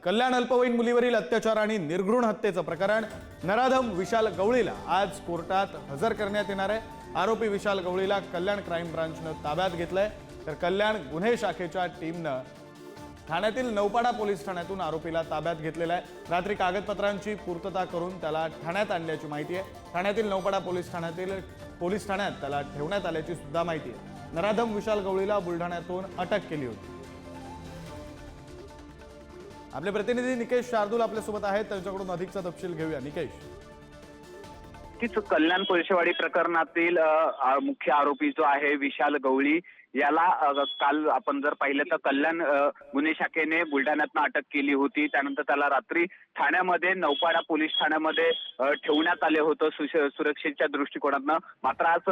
कल्याण अल्पवयीन मुलीवरील अत्याचार आणि निर्घृण हत्येचं प्रकरण नराधम विशाल गवळीला आज कोर्टात हजर करण्यात येणार आहे। आरोपी विशाल गवळीला कल्याण क्राईम ब्रांचनं ताब्यात घेतलंय, तर कल्याण गुन्हे शाखेच्या टीमनं ठाण्यातील नौपाडा पोलीस ठाण्यातून आरोपीला ताब्यात घेतलेला आहे। रात्री कागदपत्रांची पूर्तता करून त्याला ठाण्यात आणल्याची माहिती आहे। ठाण्यातील नौपाडा पोलीस ठाण्यात त्याला ठेवण्यात आल्याची सुद्धा माहिती आहे। नराधम विशाल गवळीला बुलढाण्यातून अटक केली होती। आपले प्रतिनिधी निकेश शार्दूल आपल्यासोबत आहेत, त्यांच्याकडून अधिकचा तपशील घेऊया। निकेश, कल्याण कोळशेवाडी प्रकरणातील मुख्य आरोपी जो आहे विशाल गवळी याला काल आपण जर पाहिलं तर कल्याण गुन्हे शाखेने बुलढाण्यातनं अटक केली होती। त्यानंतर त्याला रात्री ठाण्यामध्ये नौपाडा पोलीस ठाण्यामध्ये ठेवण्यात आले होतं सुरक्षेच्या दृष्टिकोनातनं। मात्र आज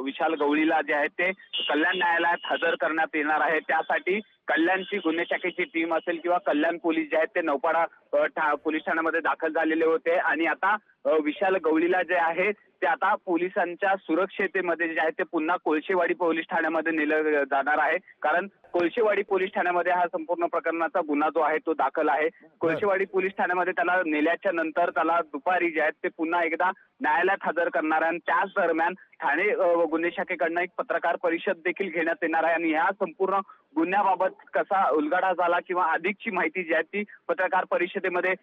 विशाल गवळीला जे आहे ते कल्याण न्यायालयात हजर करण्यात येणार आहे। त्यासाठी कल्याणची गुन्हे शाखेची टीम असेल किंवा कल्याण पोलीस जे आहेत ते नौपाडा पोलीस ठाण्यामध्ये दाखल झालेले होते आणि आता विशाल गवळीला जे आहे ते आता पोलिसांच्या सुरक्षेमध्ये जे आहे ते पुन्हा कोळशेवाडी पोलीस ठाण्यामध्ये नेलं जाणार आहे। कारण कोळशेवाडी पोलीस ठाण्यामध्ये हा संपूर्ण प्रकरणाचा गुन्हा जो आहे तो दाखल आहे। कोळशेवाडी पोलीस ठाण्यामध्ये त्याला नेल्याच्या नंतर त्याला दुपारी जे आहेत ते पुन्हा एकदा न्यायालयात हजर करणार आहे आणि त्याच दरम्यान ठाणे गुन्हे शाखेकडनं एक पत्रकार परिषद देखील घेण्यात येणार आहे आणि ह्या संपूर्ण गुन्ह्याबाबत कसा उलगडा झाला किंवा अधिकची माहिती जी आहे ती पत्रकार परिषदेमध्ये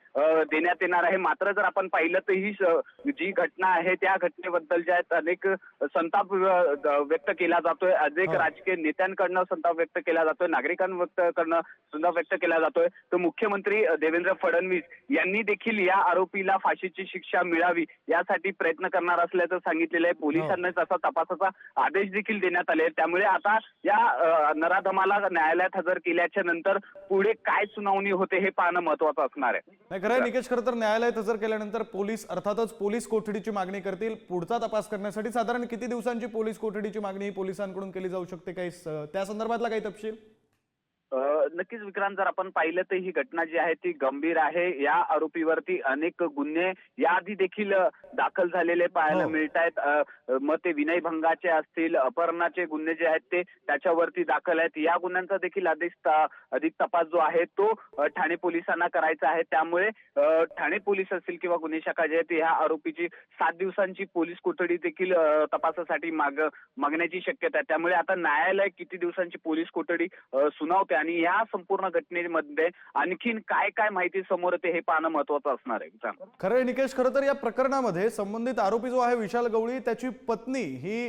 देण्यात येणार आहे। मात्र जर आपण पाहिलं तर ही जी घटना आहे त्या घटनेबद्दल जे आहेत अनेक संताप व्यक्त केला जातोय, अनेक राजकीय नेत्यांकडनं संताप व्यक्त केला जातोय, नागरिकांकडनं संताप व्यक्त केला जातोय। तर मुख्यमंत्री देवेंद्र फडणवीस यांनी देखील या आरोपीला फाशीची शिक्षा मिळावी यासाठी प्रयत्न करणार असल्याचं सांगितलेलं आहे। पोलिसांना तसा तपासाचा आदेश देखील देण्यात आले। त्यामुळे आता या नराधमाला न्यायालयात हजर केल्याच्या नंतर पुढे काय सुनावणी होते हे पाहणं महत्त्वाचं असणार आहे। नाही खरं निकेश, खरं तर न्यायालयात हजर केल्यानंतर पोलीस अर्थातच पोलीस कोठडीची मागणी करतील। पुढचा तपास करण्यासाठी साधारण किती दिवसांची पोलीस कोठडीची मागणी पोलिसांकडून केली जाऊ शकते, काही त्या संदर्भातला काही तपशील? नक्कीच विक्रांत, जर आपण पाहिलं तर ही घटना जी आहे ती गंभीर आहे। या आरोपीवरती अनेक गुन्हे याआधी देखील दाखल झालेले पाहायला मिळत आहेत। मग ते विनयभंगाचे असतील, अपहरणाचे गुन्हे जे आहेत ते त्याच्यावरती दाखल आहेत। या गुन्ह्यांचा देखील अधिक तपास जो आहे तो ठाणे पोलिसांना करायचा आहे। त्यामुळे ठाणे पोलीस असतील किंवा गुन्हे शाखा जे आहेत या आरोपीची 7 दिवसांची पोलीस कोठडी देखील तपासासाठी मागण्याची शक्यता आहे। त्यामुळे आता न्यायालय किती दिवसांची पोलीस कोठडी सुनावते आणि या संपूर्ण घटनेमध्ये आणखीन काय काय माहिती समोर येते हे पाहणं महत्त्वाचं असणार आहे। खरं निकेश, खरं तर या प्रकरणामध्ये संबंधित आरोपी जो आहे विशाल गवळी, त्याची पत्नी ही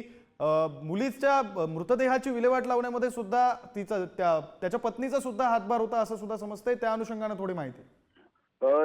मुलीच्या मृतदेहाची विल्हेवाट लावण्यामध्ये सुद्धा त्याच्या पत्नीचा सुद्धा हातभार होता असं सुद्धा समजतंय। त्या अनुषंगाने थोडी माहिती।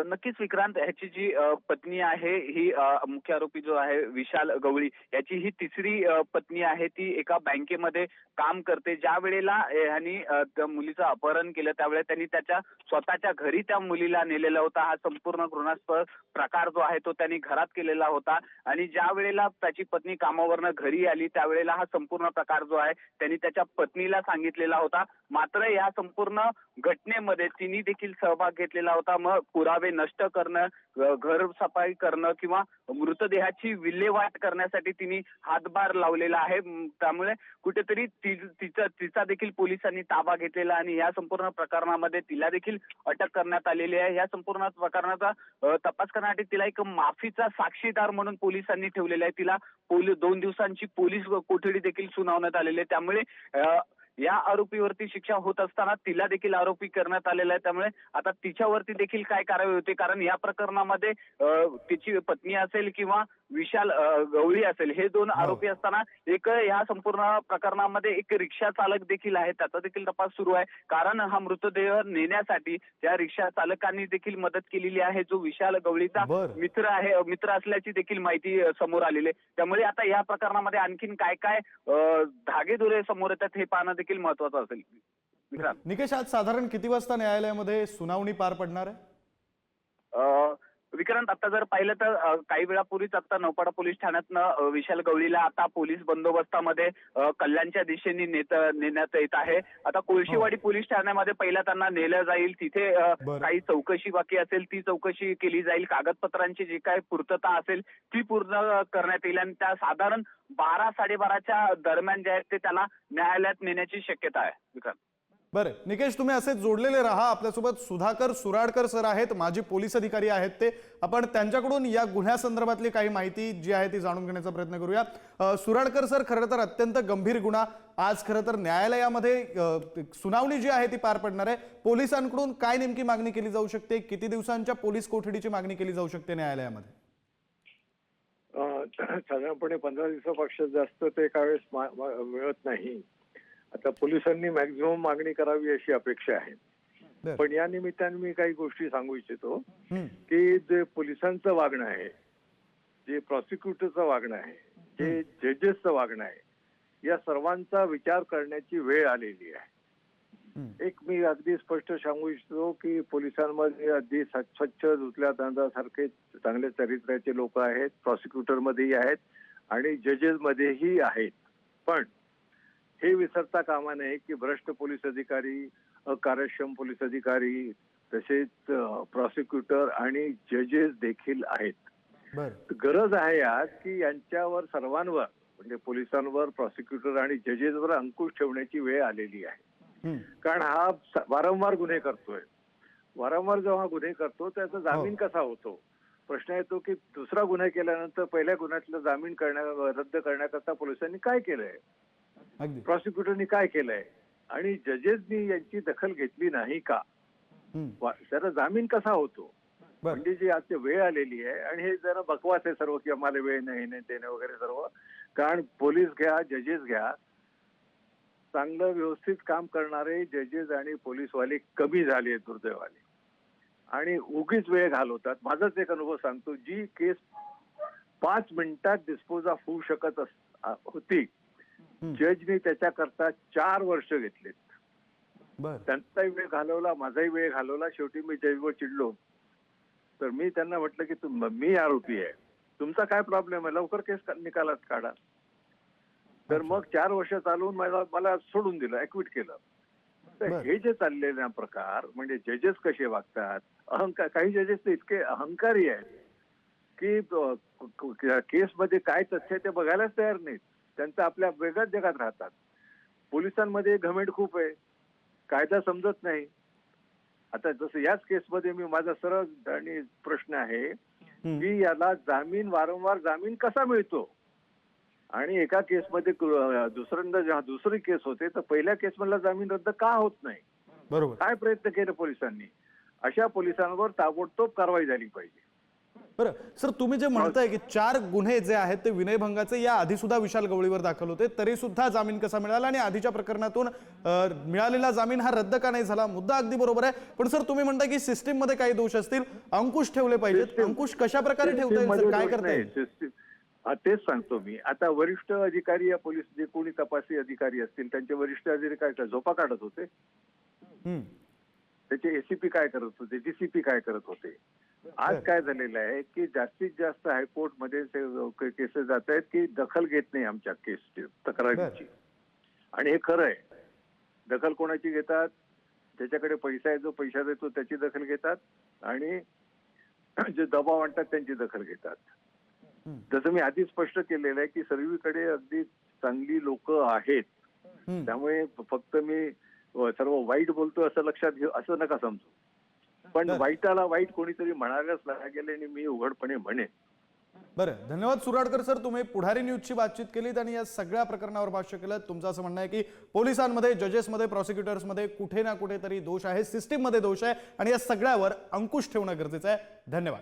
नक्कीच विक्रांत, ह्याची जी पत्नी आहे ही मुख्य आरोपी जो आहे विशाल गवळी याची ही तिसरी पत्नी आहे। ती एका बँकेमध्ये काम करते। ज्या वेळेला ह्यांनी त्या मुलीचं अपहरण केलं त्यावेळेस त्यांनी त्याच्या स्वतःच्या घरी त्या मुलीला नेलेला होता। हा संपूर्ण घृणास्पद प्रकार जो आहे तो त्यांनी घरात केलेला होता आणि ज्या वेळेला त्याची पत्नी कामावरनं घरी आली त्यावेळेला हा संपूर्ण प्रकार जो आहे त्यांनी त्याच्या पत्नीला सांगितलेला होता। मात्र या संपूर्ण घटनेमध्ये तिने देखील सहभाग घेतलेला होता। मग पुरावे नष्ट करणं, घर सफाई करणं किंवा मृतदेहाची विल्हेवाट करण्यासाठी तिने हातभार लावलेला आहे। त्यामुळे कुठेतरी तिचा देखील पोलिसांनी ताबा घेतलेला आणि या संपूर्ण प्रकरणामध्ये तिला देखील अटक करण्यात आलेली आहे। या संपूर्ण प्रकरणाचा तपास करण्यासाठी तिला एक माफीचा साक्षीदार म्हणून पोलिसांनी ठेवलेला आहे। तिला 2 दिवसांची पोलीस कोठडी देखील सुनावण्यात आलेली आहे। त्यामुळे या आरोपीवरती शिक्षा होत असताना तिला देखील आरोपी करण्यात आलेला आहे। त्यामुळे आता तिच्यावरती देखील काय कारवाई होते, कारण या प्रकरणामध्ये तिची पत्नी असेल किंवा विशाल गवळी असेल हे 2 आरोपी असताना एक या संपूर्ण प्रकरणामध्ये एक रिक्षा चालक देखील आहे, त्याचा देखील तपास सुरू आहे। कारण हा मृतदेह नेण्यासाठी त्या रिक्षा चालकांनी देखील मदत केलेली आहे, जो विशाल गवळीचा मित्र असल्याची देखील माहिती समोर आलेली आहे। त्यामुळे आता या प्रकरणामध्ये आणखीन काय काय धागेदोरे समोर येतात हे पाहणं देखील महत्त्वाचं असेल। निकेश, आज साधारण किती वाजता न्यायालयामध्ये सुनावणी पार पडणार आहे? विक्रांत, आता जर पाहिलं तर काही वेळापूर्वीच आता नौपाडा पोलीस ठाण्यातनं विशाल गवळीला आता पोलीस बंदोबस्तामध्ये कल्याणच्या दिशेने नेण्यात येत आहे। आता कोळशेवाडी पोलीस ठाण्यामध्ये पहिला त्यांना नेलं जाईल, तिथे काही चौकशी बाकी असेल ती चौकशी केली जाईल, कागदपत्रांची जी काही पूर्तता असेल ती पूर्ण करण्यात येईल आणि त्या साधारण 12-12:30च्या दरम्यान जे आहे ते त्याला न्यायालयात नेण्याची शक्यता आहे। विक्रांत, बरं निकेश, तुम्ही असेच जोडलेले राहा. आपल्यासोबत सुधाकर सुराडकर सर आहेत, माजी पोलीस अधिकारी आहेत ते. आपण त्यांच्याकडून या गुन्ह्यासंदर्भातली काही माहिती जी आहे ती जाणून घेण्याचा प्रयत्न करूया. सुराडकर सर, खरं तर अत्यंत गंभीर गुन्हा आज खरं तर न्यायालयामध्ये सुनावणी जी आहे ती पार पडणार आहे. पोलिसांकडून काय नेमकी मागणी केली जाऊ शकते? किती दिवसांच्या पोलीस कोठडीची मागणी केली जाऊ शकते न्यायालयामध्ये? साधारणपणे 15 दिवसापेक्षा जास्त ते कावेळेस मिळत नाही. आता पोलिसांनी मॅक्झिमम मागणी करावी अशी अपेक्षा आहे. बरं. पण या निमित्ताने मी काही गोष्टी सांगू इच्छितो हम्म. की जे पोलिसांचं वागणं आहे, जे प्रॉसिक्युटरचं वागणं आहे, जे जजेसचं वागणं आहे, या सर्वांचा विचार करण्याची वेळ आलेली आहे. एक मी अगदी स्पष्ट सांगू इच्छितो की पोलिसांमध्ये अगदी स्वच्छ धुतल्या तांदळासारखे चांगले चरित्र्याचे लोक आहेत, प्रॉसिक्युटर मध्येही आहेत आणि जजेस मध्येही आहेत. पण हे विसरता कामा नये की भ्रष्ट पोलीस अधिकारी, अकार्यक्षम पोलीस अधिकारी, तसेच प्रॉसिक्युटर आणि जजेस देखील आहेत. बरं. गरज आहे आज की यांच्यावर सर्वांवर म्हणजे पोलिसांवर, प्रॉसिक्युटर आणि जजेसवर अंकुश ठेवण्याची वेळ आलेली आहे. कारण हा वारंवार गुन्हे करतोय. वारंवार जेव्हा गुन्हे करतो त्याचा जामीन कसा होतो? प्रश्न येतो की दुसरा गुन्हा केल्यानंतर पहिल्या गुन्ह्यातला जामीन रद्द करण्याकरता पोलिसांनी काय केलंय, प्रॉसिक्युटरनी काय केलंय आणि जजेसनी यांची दखल घेतली नाही का? त्याचा जामीन कसा होतो? म्हणजे जी आज वेळ आलेली आहे आणि हे जरा बकवास आहे सर्व की आम्हाला वेळ नाही देणे वगैरे सर्व. कारण पोलीस घ्या, जजेस घ्या, चांगलं व्यवस्थित काम करणारे जजेस आणि पोलीसवाले कमी झाले दुर्दैवाने आणि उगीच वेळ घालवतात. माझाच एक अनुभव सांगतो. जी केस 5 मिनिटात डिस्पोज ऑफ होऊ शकत होती, जजनी त्याच्याकरता 4 वर्ष घेतलेत. त्यांचाही वेळ घालवला, माझाही वेळ घालवला. शेवटी मी जजवर चिडलो. तर मी त्यांना म्हटलं की मी आरोपी आहे, तुमचा काय प्रॉब्लेम आहे, लवकर केस निकालात काढा. तर मग 4 वर्ष चालवून मला सोडून दिलं, ऍक्विट केलं. तर हे जे चाललेले प्रकार म्हणजे जजेस कसे वागतात, अहंकार, काही जजेस तर इतके अहंकारी आहेत की केसमध्ये काय तथ्य ते बघायलाच तयार नाहीत. त्यांचं आपल्या वेगळ्याच जगात राहतात. पोलिसांमध्ये घमेंड खूप आहे, कायदा समजत नाही. आता जसं याच केसमध्ये माझा सरळ आणि प्रश्न आहे की याला वारंवार जामीन कसा मिळतो? आणि एका केसमध्ये दुसऱ्यांदा जेव्हा दुसरी केस होते तर पहिल्या केसमधला जामीन रद्द का होत नाही? बरोबर. काय प्रयत्न केले पोलिसांनी? अशा पोलिसांवर ताबडतोब कारवाई झाली पाहिजे. बरं सर, तुम्ही जे म्हणताय की 4 गुन्हे जे आहेत ते विनयभंगाचे या आधी सुद्धा विशाल गवळीवर दाखल होते, तरी सुद्धा जामीन कसा मिळाला आणि आधीच्या प्रकरणातून मिळालेला जामीन हा रद्द का नाही झाला? मुद्दा अगदी बरोबर आहे. पण सर तुम्ही म्हणताय की सिस्टीम मध्ये काही दोष असतील, अंकुश ठेवले पाहिजेत. अंकुश कशा प्रकारे ठेवता येईल, काय करता येईल? तेच सांगतो मी. आता वरिष्ठ अधिकारी या पोलीस जे कोणी तपासी अधिकारी असतील त्यांचे वरिष्ठ अधिकारी काय झोपा काढत होते? त्याचे एसीपी काय करत होते, डीसीपी काय करत होते? आज काय झालेलं आहे की जास्तीत जास्त हायकोर्टमध्ये केसेस जात आहेत की दखल घेत नाही आमच्या केसची, तक्रारीची. आणि हे खरं आहे. दखल कोणाची घेतात? ज्याच्याकडे पैसा आहे, जो पैसा देतो त्याची दखल घेतात आणि जे दबाव आणतात त्यांची दखल घेतात. जसं मी आधी स्पष्ट केलेलं आहे की सर्वीकडे अगदी चांगली लोक आहेत. त्यामुळे फक्त मी सर्व वाईट बोलतो असं लक्षात घेऊ असं नका समजू. पण वाईटाला वाईट कोणीतरी म्हणायलाच लागेल आणि मी उघडपणे म्हणेन. बरं, धन्यवाद सुराडकर सर. तुम्ही पुढारी न्यूजची बातचीत केलीत आणि या सगळ्या प्रकरणावर भाष्य केलं. तुमचं असं म्हणणं आहे की पोलिसांमध्ये, जजेसमध्ये, प्रॉसिक्युटर्समध्ये कुठे ना कुठेतरी दोष आहे, सिस्टीममध्ये दोष आहे आणि या सगळ्यावर अंकुश ठेवणं गरजेचं आहे. धन्यवाद.